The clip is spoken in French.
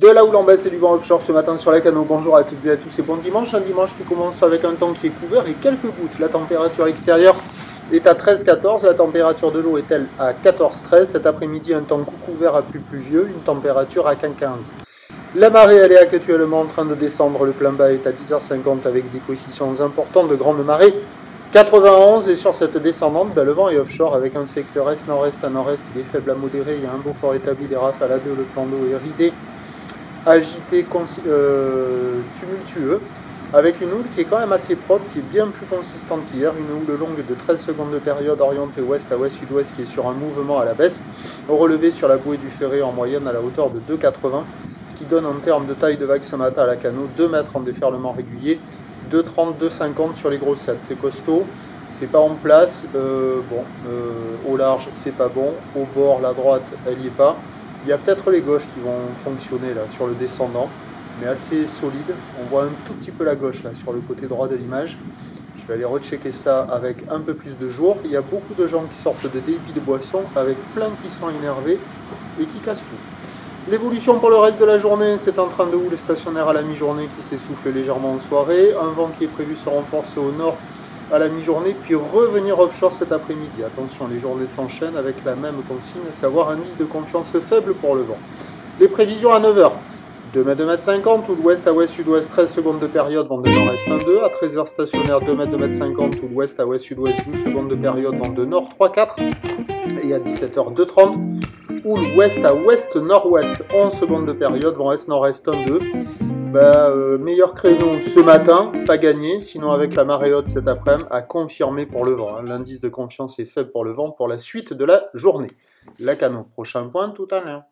De la houle en baisse et du vent offshore ce matin sur la Cano. Bonjour à toutes et à tous et bon dimanche. Un dimanche qui commence avec un temps qui est couvert et quelques gouttes. La température extérieure est à 13-14. La température de l'eau est-elle à 14-13. Cet après-midi, un temps couvert à plus pluvieux. Une température à 15. La marée, elle est actuellement en train de descendre. Le plein bas est à 10h50 avec des coefficients importants de grande marée. 91 et sur cette descendante, le vent est offshore avec un secteur est-nord-est à nord-est. Il est faible à modéré. Il y a un beau fort établi des rafales à 2. Le plan d'eau est ridé, agité, tumultueux, avec une houle qui est quand même assez propre, qui est bien plus consistante qu'hier, une houle longue de 13 secondes de période orientée ouest à ouest-sud-ouest qui est sur un mouvement à la baisse, au relevé sur la bouée du Ferré en moyenne à la hauteur de 2,80, ce qui donne en termes de taille de vague ce matin à la Cano 2 mètres en déferlement régulier, 2,30, 2,50 sur les grossettes, c'est costaud. C'est pas en place, au large c'est pas bon, au bord la droite elle y est pas. Il y a peut-être les gauches qui vont fonctionner là sur le descendant, mais assez solide. On voit un tout petit peu la gauche là sur le côté droit de l'image. Je vais aller rechecker ça avec un peu plus de jour. Il y a beaucoup de gens qui sortent de débits de boissons avec plein qui sont énervés et qui cassent tout. L'évolution pour le reste de la journée, c'est un train de houle stationnaire à la mi-journée qui s'essouffle légèrement en soirée. Un vent qui est prévu se renforcer au nord à la mi-journée, puis revenir offshore cet après-midi. Attention, les journées s'enchaînent avec la même consigne, à savoir indice de confiance faible pour le vent. Les prévisions à 9h. 2 m, 2,50 m, ou l'ouest à ouest-sud-ouest, 13 secondes de période, vent de nord-est 1,2. À 13h stationnaire, 2 m, 2,50 m, ou l'ouest à ouest-sud-ouest, 12 secondes de période, vent de nord 3,4. Et à 17h, 2,30. Ou l'ouest à ouest-nord-ouest, 11 secondes de période, vent est-nord-est 1,2. Meilleur créneau ce matin, pas gagné, sinon avec la marée haute cet après-midi, à confirmer pour le vent. L'indice de confiance est faible pour le vent pour la suite de la journée. La Cano, prochain point tout à l'heure.